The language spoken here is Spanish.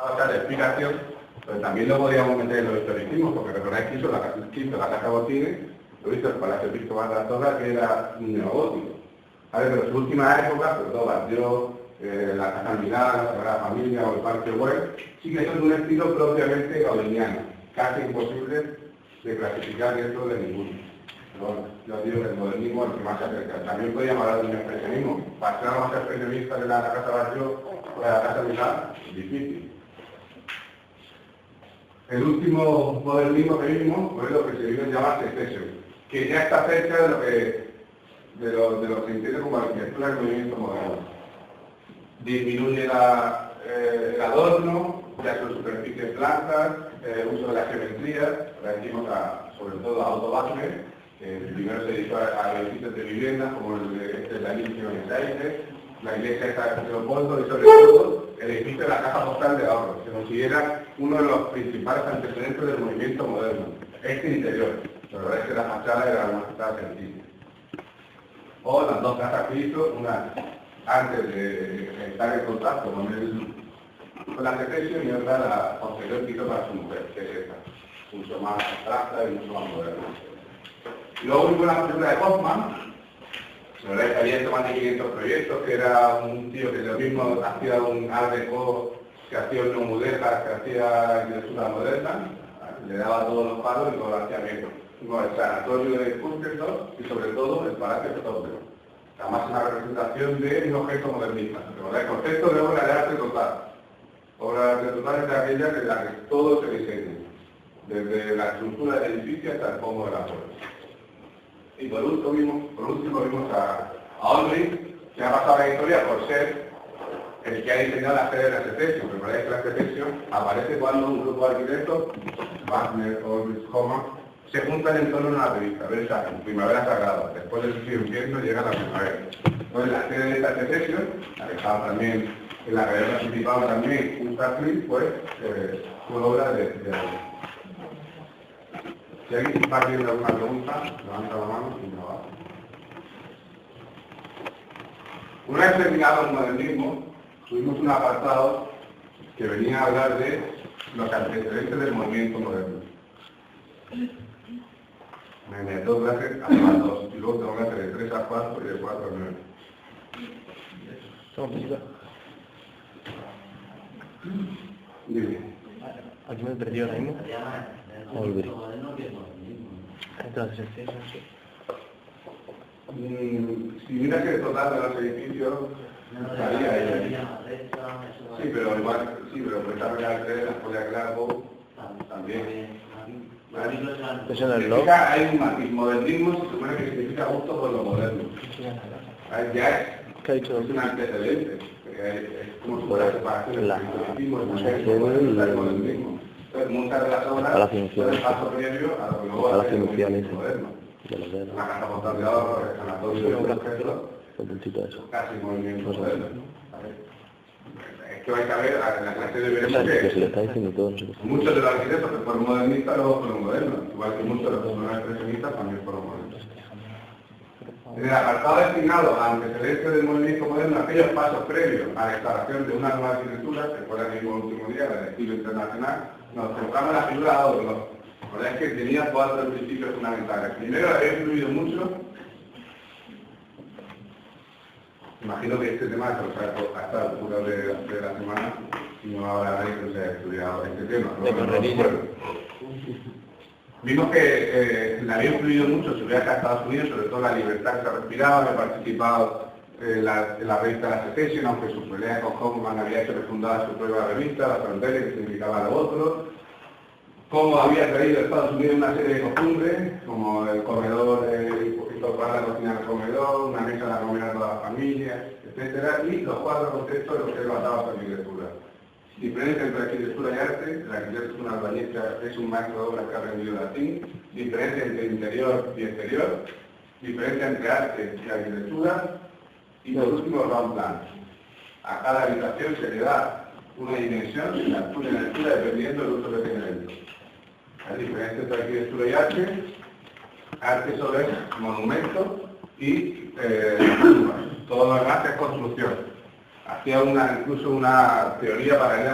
la explicación, pero también lo podríamos meter en los historicismos, porque recordáis que hizo la Casa Botines, lo hizo el Palacio Episcopal de la Torre, que era un neogótico. Pero en su última época, sobre todo Batlló, la Casa Milán, la Sagrada Familia o el Parque Güell, sí que son un estilo propiamente gaudiniano, casi imposible de clasificar dentro de ninguno. Pero bueno, yo digo que el modernismo es el que más se acerca. También podríamos hablar de un expresionismo. Pasar más expresionista de la Casa Batlló o de la Casa Milán, difícil. El último modernismo que vimos fue lo que se vino a llamar secession, que ya está cerca de lo que se entiende como arquitectura del movimiento moderno. Disminuye el adorno, ya son superficies blancas, uso de la geometría, decimos sobre todo a Otto Wagner, que primero se dedicó a edificios de viviendas como el de la iglesia de la iglesia de Leopoldo y sobre todo el edificio de la Caja Postal de Ahorro. Se considera uno de los principales antecedentes del movimiento moderno. Este interior, la verdad es que la fachada era una fachada sencilla. O las dos casas que hizo, una antes de estar en contacto con la secesión y otra la posterior que hizo para su mujer, que es esta, mucho más abstracta y mucho más moderna. Y luego vimos la película de Hoffman. La verdad es que había más de 500 proyectos, que era un tío que lo mismo hacía un art deco, que hacía una mudeza, que hacía arquitectura moderna, le daba todos los palos y todo lo hacía bien. El sanatorio de Künstlerhof y sobre todo el Palacio de Tokio. Además una representación de un objeto modernista. El concepto de obra de arte total. Obra de arte total es aquella en la que todo se diseña, desde la estructura del edificio hasta el fondo de la torre. Y por último vimos a Olbrich, que ha pasado la historia por ser el que ha diseñado la sede de la secesión. Recordáis que la secesión aparece cuando un grupo de arquitectos, Wagner, Olbrich, Hoffmann, se juntan en torno a una revista, Primavera Sagrada. Después del frío invierno llega la primavera. Entonces la sede de esta secesión, la que estaba también, en la que había participado también un Catlin, pues fue obra de Olbrich. Si alguien está haciendo alguna pregunta, levanta la mano y no va. Una vez terminado el modernismo, tuvimos un apartado que venía a hablar de los antecedentes del movimiento moderno. Me meto clases a las 2 y luego tengo clases de 3 a 4 y de 4 a 9. Dime. Aquí me he perdido ahora mismo. Olbrich. Entonces, si miras que el total de los edificios, estaría ahí. Sí, pero igual, esta Real 3, la Escuela Claro, también. ¿Eso no es lo? Hay un matiz. Modernismo se supone que significa gusto por lo moderno. Ya es un antecedente. Es como si fuera separación entre el historicismo y el modernismo. Entonces, muchas de las obras son el paso previo a lo que luego va a ser el movimiento moderno. La Casa Postal de Ahorro, el sanatorio, por ejemplo, casi movimiento moderno. Es que vais a ver, en la clase de veremos que muchos de los arquitectos que fueron modernistas luego fueron modernos, igual que muchos de los que fueron expresionistas también fueron modernos. En el apartado destinado a antecedentes del movimiento moderno, aquellos pasos previos a la instalación de una nueva arquitectura, que fue el mismo último día, del estilo internacional, nos centramos en la figura de Adorno. La verdad es que tenía 4 principios fundamentales. Primero, había influido mucho. Imagino que este tema se lo sabe a esta altura de la semana y no habrá nadie que se haya estudiado este tema. Vimos que le había influido mucho su viaje a Estados Unidos, sobre todo la libertad que se respiraba, había participado en la revista La Secesión, aunque su pelea con Hoffmann había hecho que fundara su propia revista, La Frontera, que significaba lo otro. Cómo había traído a Estados Unidos una serie de costumbres, como el comedor, incorporar la cocina al comedor, una mesa para comer a toda la familia, etc. Y los 4 conceptos de los que él basaba su arquitectura. Diferencia entre arquitectura y arte, la arquitectura albañista es un maestro de obras que ha aprendido latín, diferencia entre interior y exterior, diferencia entre arte y arquitectura, y por último round plan. A cada habitación se le da una dimensión en la altura y en la altura dependiendo del uso que tiene dentro. La diferencia entre arquitectura y arte solo es monumento y todo lo demás es construcción. Hacía incluso una teoría paralela